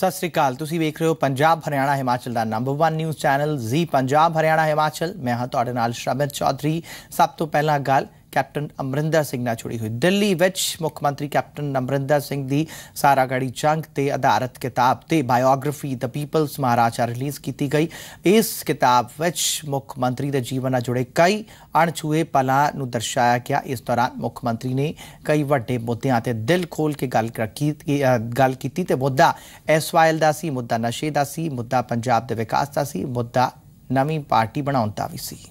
सत श्री अकाल। तुसीं वेख रहे हो पंजाब हरियाणा हिमाचल का नंबर 1 न्यूज़ चैनल जी पंजाब हरियाणा हिमाचल। मैं हाँ तुहाडे नाल शरमित चौधरी। सब तो पहला गल कैप्टन अमरिंदर सिंह नाल जुड़ी हुई। दिल्ली विच मुख मंत्री कैप्टन अमरिंदर सिंह की सारागढ़ी जंग ते आधारित किताब ते biography the people's Maharaja release की गई। इस किताब विच मुख मंत्री के जीवन नाल जुड़े कई अणछूए पलां नूं दर्शाया गया। इस दौरान मुख मंत्री ने कई वड्डे मुद्दिआं ते दिल खोल के गल कीती ते मुद्दा SYL दा सी, मुद्दा नशे दा सी, मुद्दा पंजाब दे विकास दा सी, मुद्दा नवीं पार्टी बनाउण दा वी सी।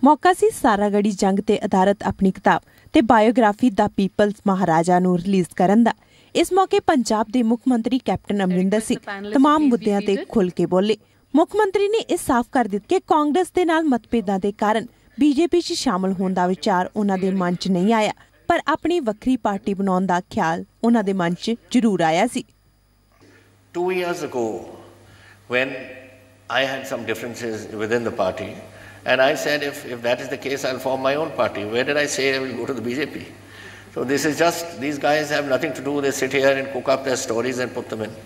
मौका सी सारागढ़ी जंग ते आधारित अपनी किताब ते बायोग्राफी द पीपल्स महाराजा नूं रिलीज़ करन दा। इस मौके पंजाब दे मुख मंत्री कैप्टन अमरिंदर सिंह तमाम मुद्दिआं ते खुल के बोले। मुख मंत्री ने इस साफ कर दित्ता कि कांग्रेस दे नाल मतभेदां दे कारण बीजेपी च शामिल होण दा विचार उन्हां दे मन च नहीं आया, पर अपनी वक्री पार्टी बनाउण दा ख्याल उन्हां दे मन च जरूर आया सी। 2 years ago, when I had some differences within the party, and I said, if that is the case, I'll form my own party. Where did I say I will go to the BJP? So this is just, these guys have nothing to do. They sit here and cook up their stories and put them in.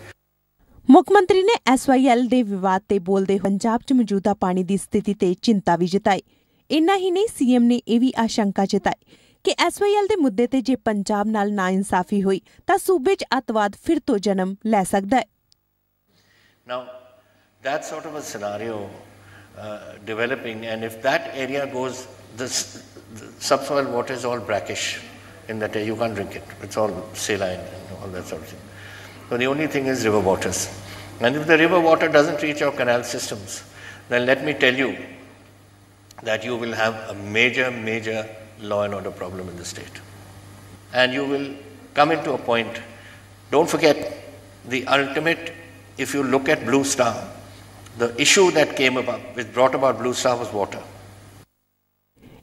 मुख मंत्री ने SYL दे विवाद ते बोलदे पंजाब च मौजूदा पानी दी स्थिति ते चिंता भी जताई। इन्ना ही नहीं, CM ने यह भी आशंका जताई कि SYL दे मुद्दे ते जे पंजाब नाल नाइंसाफी हुई तां सूबे च अतवाद फिर तो जन्म लै सकदा है। Now, that sort of a scenario developing, and if that area goes, the subsoil water is all brackish in that area, you can't drink it. It's all saline and all that sort of thing. So the only thing is river waters. And if the river water doesn't reach our canal systems, then let me tell you that you will have a major law and order problem in the state. And you will come into a point, don't forget, the ultimate, if you look at Blue Star, the issue that came about, which brought about Blue Star, was water.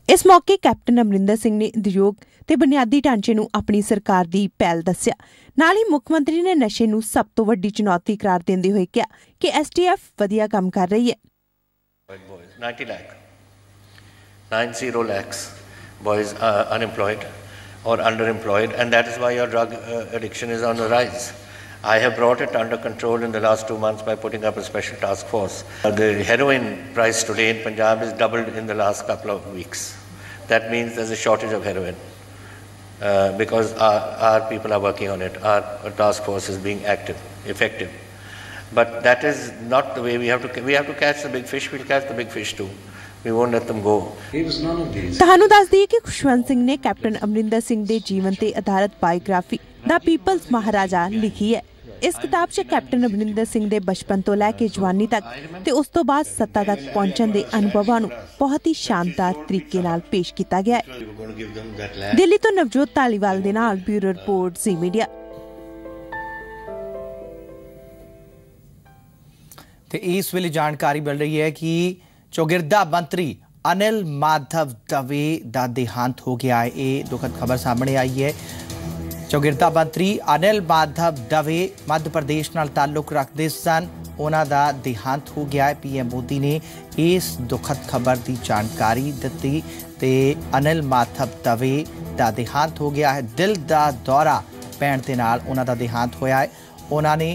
इस मौके captain Amarinder Singh ने उद्योग ते बुनियादी ढांचे नूं अपनी सरकार दी पहल दस्सिया। नाल ही मुख मंत्री ने नशे नूं सब तो वड्डी चुनौती करार देंदे होए कहा कि STF वधिया काम कर रही है। 90 lakhs boys are unemployed or underemployed, and that is why your drug addiction is on the rise. I have brought it under control in the last 2 months by putting up a special task force. The heroin price today in Punjab is doubled in the last couple of weeks. That means there's a shortage of heroin because our people are working on it. Our task force is being effective. But that is not the way we have to catch the big fish. We'll catch the big fish too. We won't let them go. He was none of these. ਤੁਹਾਨੂੰ ਦੱਸ ਦਈਏ ਕਿ ਖੁਸ਼ਵੰਤ ਸਿੰਘ ਨੇ captain Amarinder Singh ਦੇ ਜੀਵਨ ਤੇ ਆਧਾਰਿਤ biography ਦ people's Maharaja ਲਿਖੀ ਹੈ। इस किताब च कैप्टन अमरिंदर सिंह दे बचपन तो लैके जवानी तक ते उस तो बाद सत्ता तक पहुंचण दे अनुभवां नूं बहुत ही शानदार तरीके नाल पेश किया गया है। दिल्ली तो नवजोत धालीवाल दे नाल ब्यूरो रिपोर्ट जी मीडिया। ते इस वेले जानकारी मिल रही है कि चौगिरदा मंत्री अनिल माधव दवे दा देहांत हो गया है। ये दुखद खबर सामने आई है। चौगिरदा मंत्री अनिल माधव दवे मध्य प्रदेश नाल ताल्लुक रखते सन, उन्हां दा देहांत हो गया है। PM मोदी ने इस दुखद खबर की जानकारी दी ते अनिल माधव दवे दा देहांत हो गया है। दिल दा दौरा पैण दे नाल उन्हां दा देहांत होया है। उन्होंने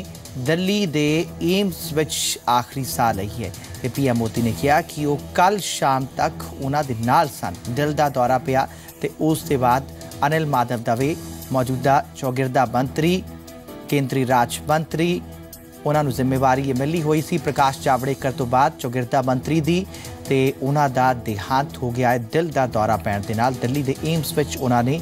दिल्ली दे एम्स विच आखिरी साह लई है। PM मोदी ने कहा कि वो कल शाम तक उन्हां दे नाल सन। दिल दा दौरा पिया ते उस दे बाद अनिल माधव दवे मौजूदा चौगिरदा मंत्री, केंद्रीय राज मंत्री, उन्होंने जिम्मेवारी ये मिली हुई सी प्रकाश जावड़ेकर तो बाद चौगिरदा मंत्री दी ते उन्हां दा देहांत हो गया है। दिल दा दौरा पैण दे नाल दिल्ली दे एम्स विच उन्होंने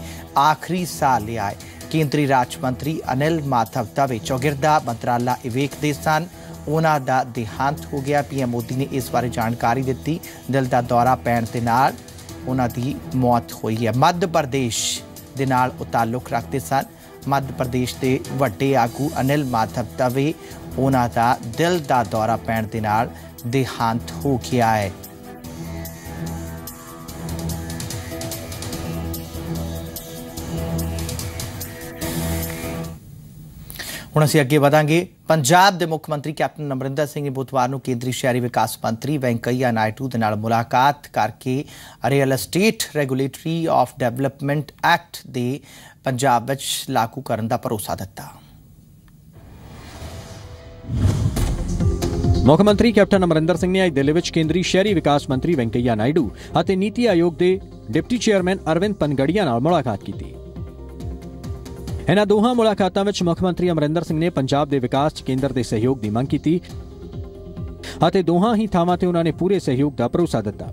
आखिरी साह लिया है। केंद्रीय राज मंत्री अनिल माधव दवे चौगिरदा मंत्राला वेखदे सन, उन्हां दा देहांत हो गया। PM मोदी ने इस बारे जानकारी दी। दिल दा दौरा पैण दे नाल उन्हां दी मौत हुई है। मध्य प्रदेश दे नाल ताल्लुक रखते सन। मध्य प्रदेश के वड्डे आगू अनिल माधव दवे उन्हां दा दिल दा दौरा पैण दे नाल देहांत हो गया है। ਹੁਣ ਅਸੀਂ ਅੱਗੇ ਵਧਾਂਗੇ। ਪੰਜਾਬ ਦੇ ਮੁੱਖ ਮੰਤਰੀ ਕੈਪਟਨ ਅਮਰਿੰਦਰ ਸਿੰਘ ਨੇ ਬੁੱਧਵਾਰ ਨੂੰ ਕੇਂਦਰੀ ਸ਼ਹਿਰੀ ਵਿਕਾਸ ਮੰਤਰੀ ਵੈਂਕਈਆ ਨਾਇਡੂ ਦੇ ਨਾਲ ਮੁਲਾਕਾਤ ਕਰਕੇ real estate regulatory of development act ਦੇ ਪੰਜਾਬ ਵਿੱਚ ਲਾਗੂ ਕਰਨ ਦਾ ਭਰੋਸਾ ਦਿੱਤਾ। ਮੁੱਖ ਮੰਤਰੀ ਕੈਪਟਨ ਅਮਰਿੰਦਰ ਸਿੰਘ ਨੇ ਅੱਜ ਦਿੱਲੀ ਵਿੱਚ ਕੇਂਦਰੀ ਸ਼ਹਿਰੀ ਵਿਕਾਸ ਮੰਤਰੀ ਵੈਂਕਈਆ ਨਾਇਡੂ ਅਤੇ ਨੀਤੀ ਆਯੋਗ ਦੇ ਡਿਪਟੀ ਚੇਅਰਮੈਨ ਅਰਵਿੰਦ ਪਨਗੜੀਆ ਨਾਲ ਮੁਲਾਕਾਤ ਕੀਤੀ। ਇਹਨਾਂ ਦੋਹਾਂ ਮੁਲਾਕਾਤਾਂ ਵਿੱਚ ਮੁੱਖ ਮੰਤਰੀ ਅਮਰਿੰਦਰ ਸਿੰਘ ਨੇ ਪੰਜਾਬ ਦੇ ਵਿਕਾਸ 'ਚ ਕੇਂਦਰ ਦੇ ਸਹਿਯੋਗ ਦੀ ਮੰਗ ਕੀਤੀ ਅਤੇ ਦੋਹਾਂ ਹੀ ਥਾਵਾਂ ਤੇ ਉਹਨਾਂ ਨੇ ਪੂਰੇ ਸਹਿਯੋਗ ਦਾ ਭਰੋਸਾ ਦਿੱਤਾ।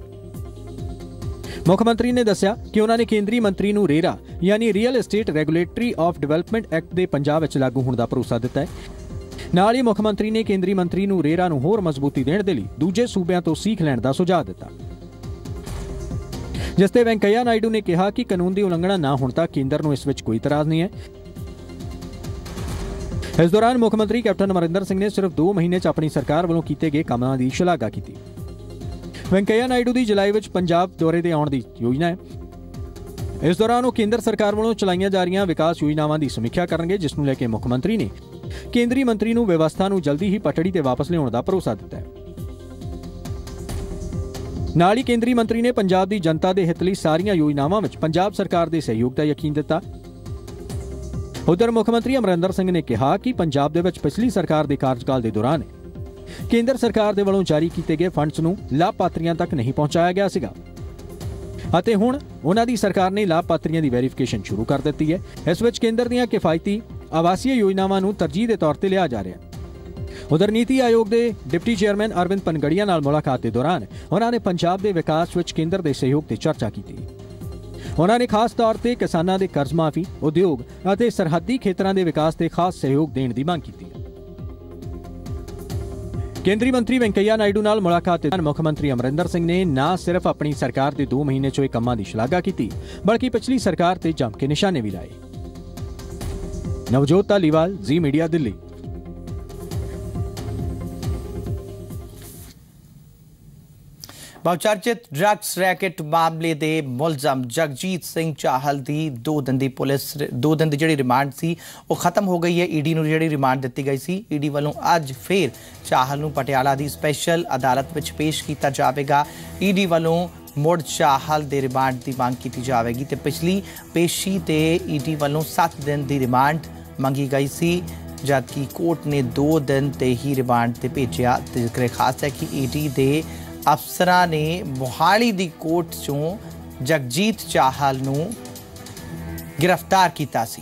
ਮੁੱਖ ਮੰਤਰੀ ਨੇ ਦੱਸਿਆ ਕਿ ਉਹਨਾਂ ਨੇ ਕੇਂਦਰੀ ਮੰਤਰੀ ਨੂੰ ਰੇਰਾ ਯਾਨੀ real estate regulatory of development act ਦੇ ਪੰਜਾਬ ਵਿੱਚ ਲਾਗੂ ਹੋਣ ਦਾ ਭਰੋਸਾ ਦਿੱਤਾ ਹੈ। ਨਾਲ ਹੀ ਮੁੱਖ ਮੰਤਰੀ ਨੇ ਕੇਂਦਰੀ ਮੰਤਰੀ ਨੂੰ ਰੇਰਾ ਨੂੰ ਹੋਰ ਮਜ਼ਬੂਤੀ ਦੇਣ ਦੇ ਲਈ ਦੂਜੇ ਸੂਬਿਆਂ ਤੋਂ ਸਿੱਖ ਲੈਣ ਦਾ ਸੁਝਾਅ ਦਿੱਤਾ, ਜਿਸ ਤੇ ਵੈਂਕਈਆ ਨਾਇਡੂ ਨੇ ਕਿਹਾ ਕਿ ਕਾਨੂੰਨ ਦੀ ਉਲੰਘਣਾ ਨਾ ਹੋਣ ਤੱਕ ਕੇਂਦਰ ਨੂੰ ਇਸ ਵਿੱਚ ਕੋਈ ਇਤਰਾਜ਼ ਨਹੀਂ ਹੈ। इस दौरान मुख मंत्री कैप्टन अमरिंदर सिंह ने सिर्फ 2 महीने च अपनी सरकार वालों कीते गए कामां दी शलाघा की। वैंकईया नायडू की जुलाई में पंजाब दौरे ते आउण दी योजना है। इस दौरान वो केंद्र सरकार वालों चलाईयां जा रही विकास योजनावां दी समीक्षा करनगे, जिस नूं लैके मुख मंत्री ने केंद्री मंत्री नूं व्यवस्था नूं जल्दी ही पटड़ी ते वापस लियाउण दा भरोसा दिता है। नाल ही केंद्री मंत्री ने पंजाब दी जनता दे हित लई सारीआं योजनावां विच पंजाब सरकार दे सहयोग दा यकीन दिता। उधर मुख मंत्री अमरिंदर सिंह ने कहा कि पंजाब दे विच पिछली सरकार दे कार्यकाल दे दौरान केंद्र सरकार दे वलों जारी कीते गए फंड्स नूं लाभपात्रियां तक नहीं पहुंचाया गया सीगा अते हुण उन्हां दी सरकार ने लाभपात्रियां दी वेरीफिकेशन शुरू कर दित्ती है। इस विच केंद्र दीआं किफायती आवासीय योजनावां नूं तरजीह दे तौर ते लिया जा रहा है। उधर नीति आयोग दे डिप्टी चेयरमैन अरविंद पनगड़िया नाल मुलाकात दे दौरान उन्हां ने पंजाब दे विकास विच केंद्र दे सहयोग ते चर्चा की। उन्होंने खास तौर पर किसानों के कर्ज माफी, उद्योग और सरहदी खेतरों के विकास से खास सहयोग देने की मांग की। केंद्रीय मंत्री वैंकईया नायडू नाल मुलाकात दौरान मुख्यमंत्री अमरिंदर सिंह ने न सिर्फ अपनी सरकार के 2 महीने चोए कामां की शलाघा की, बल्कि पिछली सरकार से जम के निशाने भी लाए। नवजोत धालीवाल, जी मीडिया, दिल्ली। बहुचर्चित ड्रग्स रैकेट मामले के मुलजम जगजीत सिंह चाहल की 2 दिन की पुलिस 2 दिन की जी रिमांड सी वो खत्म हो गई है। ईडी नूं जी रिमांड दी गई सी। ईडी वालों अज फिर चाहल नूं पटियाला की स्पैशल अदालत में पेश किया जाएगा। ईडी वालों मुड़ चाहल के रिमांड की मांग की जाएगी तो पिछली पेशी ते ईडी वालों 7 दिन की रिमांड मंगी गई सी, जबकि कोर्ट ने 2 दिन ते ही रिमांड ते भेजा। जिक्र खास है कि ईडी के अफसरां ने मोहाली दी कोर्ट चों जगजीत चाहल नूं गिरफ्तार कीता सी।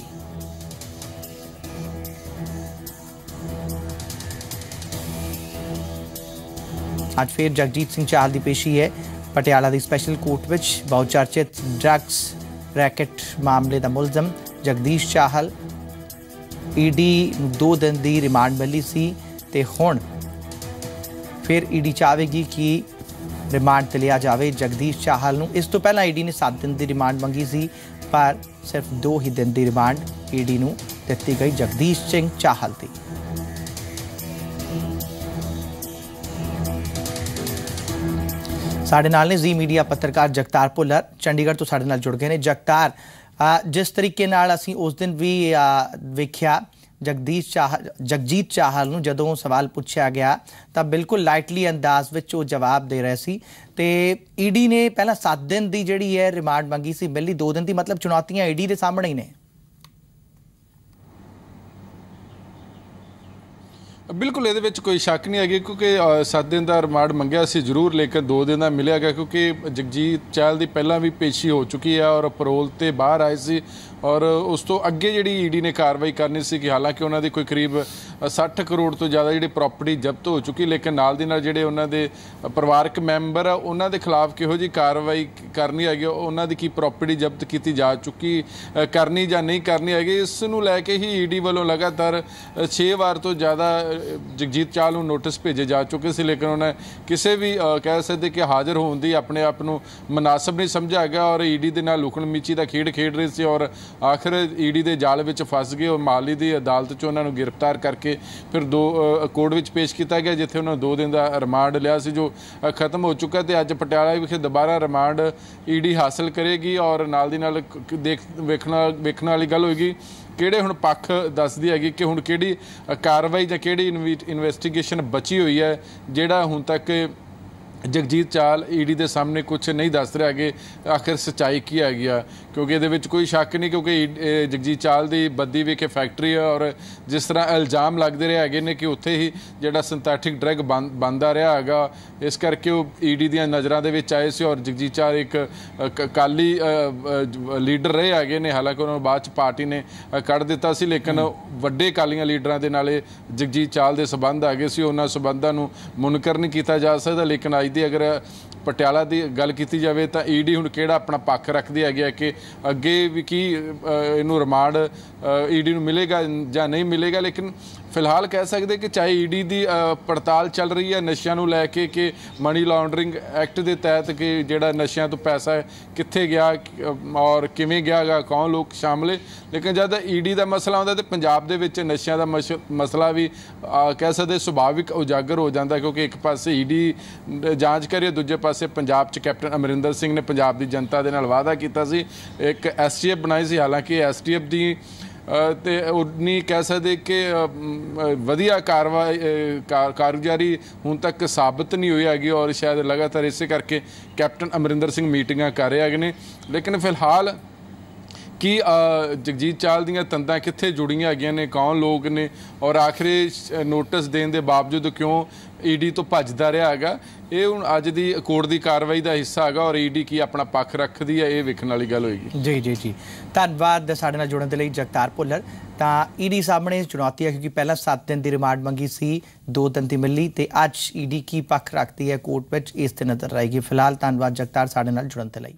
अज फिर जगजीत सिंह चाहल की पेशी है पटियाला की स्पैशल कोर्ट विच। बहुचर्चित ड्रग्स रैकेट मामले का मुलजम जगदीश चाहल ईडी 2 दिन की रिमांड मिली सी ते हुण फिर ईडी चाहेगी कि रिमांड ते लिया जाए जगदीश चाहल नूं। इस तो पहला ईडी ने 7 दिन की रिमांड मंगी सी, पर सिर्फ 2 ही दिन की रिमांड ईडी नूं दित्ती गई जगदीश सिंह चाहल दी। साडे नाल ने जी मीडिया पत्रकार जगतार भुल्लर चंडीगढ़ तो साडे नाल जुड़ गए ने। जगतार, जिस तरीके नाल असीं उस दिन भी वेख्या जगजीत चाहल नूं जदों सवाल पूछा गया तो बिल्कुल लाइटली अंदाज विच वो जवाब दे रहे सी ते ईडी ने पहला 7 दिन की जिहड़ी है रिमांड मंगी सी, मिली 2 दिन की। मतलब चुनौतियां ईडी के सामने ही ने। बिल्कुल ये कोई शक नहीं है, क्योंकि 7 दिन का रिमांड मंगया सी जरूर, लेकिन 2 दिन का मिलिया गया, क्योंकि जगजीत चाहल की पहला भी पेशी हो चुकी है और परोल ते बाहर आए सी। और उस तो अगे जी ईडी ने कार्रवाई करनी सी कि हालांकि उन्होंने कोई करीब 60 करोड़ तो ज़्यादा जी प्रॉपर्टी जब्त हो चुकी, लेकिन नाल दी नाल जिहड़े उन्होंने परिवारक मैंबर आ उन्होंने खिलाफ किहो जी कार्रवाई करनी है, उन्होंने की प्रॉपर्टी जब्त की जा चुकी, करनी या नहीं करनी है, इस नूं लैके ही ईडी वालों लगातार 6 बार तो ज़्यादा जगजीत चाहल नूं नोटिस भेजे जा चुके थे, लेकिन उन्हें किसी भी कह सकते कि हाज़र होने की अपने आप को मुनासिब नहीं समझा गया और ईडी के नाल लुकण मिची का खेड रही थी और आखिर ईडी के जाल में फस गए और मोहाली की अदालत च उन्होंने गिरफ्तार करके फिर 2 कोर्ट में पेश किया गया, जिथे उन्होंने 2 दिन का रिमांड लिया सी जो खत्म हो चुका। तो अज पटियाला विखे दोबारा रिमांड ईडी हासिल करेगी और नाल दी नाल वेखण वाली गल होएगी ਕਿਹੜੇ ਹੁਣ ਪੱਖ ਦੱਸਦੀ ਹੈਗੀ ਕਿ ਹੁਣ ਕਿਹੜੀ ਕਾਰਵਾਈ ਜਾਂ ਕਿਹੜੀ ਇਨਵੈਸਟੀਗੇਸ਼ਨ ਬਚੀ ਹੋਈ ਹੈ ਜਿਹੜਾ ਹੁਣ ਤੱਕ ਜਗਜੀਤ ਚਾਲ ਈਡੀ ਦੇ ਸਾਹਮਣੇ ਕੁਝ ਨਹੀਂ ਦੱਸ ਰਿਹਾ ਕਿ ਆਖਿਰ ਸੱਚਾਈ ਕੀ ਹੈਗੀ ਆ, ਕਿਉਂਕਿ ਇਹਦੇ ਵਿੱਚ ਕੋਈ ਸ਼ੱਕ ਨਹੀਂ ਕਿਉਂਕਿ ਜਗਜੀਤ ਚਾਲ ਦੀ ਬੱਦੀ ਵਿਖੇ ਫੈਕਟਰੀ ਹੈ ਔਰ ਜਿਸ ਤਰ੍ਹਾਂ ਇਲਜ਼ਾਮ ਲੱਗਦੇ ਰਹੇ ਹੈਗੇ ਨੇ ਕਿ ਉੱਥੇ ਹੀ ਜਿਹੜਾ ਸਿੰਥੈਟਿਕ ਡਰੱਗ ਬਣਦਾ ਰਿਹਾ ਹੈਗਾ, ਇਸ ਕਰਕੇ ਉਹ ਈਡੀ ਦੀਆਂ ਨਜ਼ਰਾਂ ਦੇ ਵਿੱਚ ਆਏ ਸੀ ਔਰ ਜਗਜੀਤ ਚਾਲ ਇੱਕ ਅਕਾਲੀ ਲੀਡਰ ਰਹੇ ਹੈਗੇ ਨੇ। ਹਾਲਾਂਕਿ ਉਹਨਾਂ ਨੂੰ ਬਾਅਦ 'ਚ ਪਾਰਟੀ ਨੇ ਕੱਢ ਦਿੱਤਾ ਸੀ, ਲੇਕਿਨ ਵੱਡੇ ਅਕਾਲੀਆਂ ਲੀਡਰਾਂ ਦੇ ਨਾਲ ਜਗਜੀਤ ਚਾਲ ਦੇ ਸਬੰਧ ਹੈਗੇ ਸੀ। ਉਹਨਾਂ ਸਬੰਧਾਂ ਨੂੰ ਮੁਨਕਰ ਨਹੀਂ ਕੀਤਾ ਜਾ ਸਕਦਾ, ਲੇਕਿਨ ਅੱਜ ਦੀ ਅਗਰ ਪਟਿਆਲਾ ਦੀ ਗੱਲ ਕੀਤੀ ਜਾਵੇ ਤਾਂ ਈਡੀ ਹੁਣ ਕਿਹੜਾ ਆਪਣਾ ਪੱਖ ਰੱਖਦੀ ਹੈਗੀ ਹੈ ਕਿ ਅੱਗੇ ਵੀ ਕੀ ਇਹਨੂੰ ਰਿਮਾਂਡ ਈਡੀ ਨੂੰ ਮਿਲੇਗਾ ਜਾਂ ਨਹੀਂ ਮਿਲੇਗਾ। ਲੇਕਿਨ ਫਿਲਹਾਲ ਕਹਿ ਸਕਦੇ ਕਿ ਚਾਹੇ ਈਡੀ ਦੀ ਪੜਤਾਲ ਚੱਲ ਰਹੀ ਹੈ ਨਸ਼ਿਆਂ ਨੂੰ ਲੈ ਕੇ ਕਿ ਮਨੀ ਲਾਂਡਰਿੰਗ ਐਕਟ ਦੇ ਤਹਿਤ ਕਿ ਜਿਹੜਾ ਨਸ਼ਿਆਂ ਤੋਂ ਪੈਸਾ ਕਿੱਥੇ ਗਿਆ ਔਰ ਕਿਵੇਂ ਗਿਆ ਗਾ, ਕੌਣ ਲੋਕ ਸ਼ਾਮਲ ਹੈ, ਲੇਕਿਨ ਜਦ ਈਡੀ ਦਾ ਮਸਲਾ ਆਉਂਦਾ ਤਾਂ ਪੰਜਾਬ ਦੇ ਵਿੱਚ ਨਸ਼ਿਆਂ ਦਾ ਮਸਲਾ ਵੀ ਕਹਿ ਸਕਦੇ ਸੁਭਾਵਿਕ ਉਜਾਗਰ ਹੋ ਜਾਂਦਾ, ਕਿਉਂਕਿ ਇੱਕ ਪਾਸੇ ਈਡੀ ਜਾਂਚ ਕਰੇ, ਦੂਜੇ ਪਾਸੇ ਪੰਜਾਬ 'ਚ ਕੈਪਟਨ ਅਮਰਿੰਦਰ ਸਿੰਘ ਨੇ ਪੰਜਾਬ ਦੀ ਜਨਤਾ ਦੇ ਨਾਲ ਵਾਅਦਾ ਕੀਤਾ ਸੀ, ਇੱਕ STF ਬਣਾਈ ਸੀ। ਹਾਲਾਂਕਿ STF ਦੀ ਤੇ ਉਨੀ ਕਹਿ ਸਕਦੇ ਕਿ ਵਧੀਆ ਕਾਰਗੁਜ਼ਾਰੀ ਹੁਣ ਤੱਕ ਸਾਬਤ ਨਹੀਂ ਹੋਈ ਹੈਗੀ ਔਰ ਸ਼ਾਇਦ ਲਗਾਤਾਰ ਇਸੇ ਕਰਕੇ ਕੈਪਟਨ ਅਮਰਿੰਦਰ ਸਿੰਘ ਮੀਟਿੰਗਾਂ ਕਰ ਰਹੇ ਹੈਗੇ ਨੇ। ਲੇਕਿਨ ਫਿਲਹਾਲ ਕਿ ਜਗਜੀਤ ਚਾਲ ਦੀਆਂ ਤੰਦਾਂ ਕਿੱਥੇ ਜੁੜੀਆਂ ਹੈਗੀਆਂ ਨੇ, ਕੌਣ ਲੋਕ ਨੇ ਔਰ ਆਖਰੀ ਨੋਟਿਸ ਦੇਣ ਦੇ ਬਾਵਜੂਦ ਕਿਉਂ ਈਡੀ ਤੋਂ ਭੱਜਦਾ ਰਿਹਾ ਹੈਗਾ, ਇਹ ਹੁਣ ਅੱਜ ਦੀ ਕੋਰਟ ਦੀ ਕਾਰਵਾਈ ਦਾ ਹਿੱਸਾ ਹੈਗਾ ਔਰ ਈਡੀ ਕੀ ਆਪਣਾ ਪੱਖ ਰੱਖਦੀ ਹੈ, ਇਹ ਵੇਖਣ ਵਾਲੀ ਗੱਲ ਹੋਏਗੀ। ਜੀ ਧੰਨਵਾਦ ਸਾਡੇ ਨਾਲ ਜੁੜਨ ਦੇ ਲਈ ਜਗਤਾਰ ਭੁੱਲਰ। ਤਾਂ ਈਡੀ ਸਾਹਮਣੇ ਚੁਣੌਤੀ ਹੈ ਕਿਉਂਕਿ ਪਹਿਲਾਂ 7 ਦਿਨ ਦੀ ਰਿਮਾਂਡ ਮੰਗੀ ਸੀ, 2 ਦਿਨ ਦੀ ਮਿਲੀ ਤੇ ਅੱਜ ਈਡੀ ਕੀ ਪੱਖ ਰੱਖਦੀ ਹੈ ਕੋਰਟ ਵਿੱਚ, ਇਸ ਤੇ ਨਜ਼ਰ ਰਹੇਗੀ। ਫਿਲਹਾਲ ਧੰਨਵਾਦ ਜਗਤਾਰ ਸਾਡੇ ਨਾਲ ਜੁੜਨ ਦੇ ਲਈ।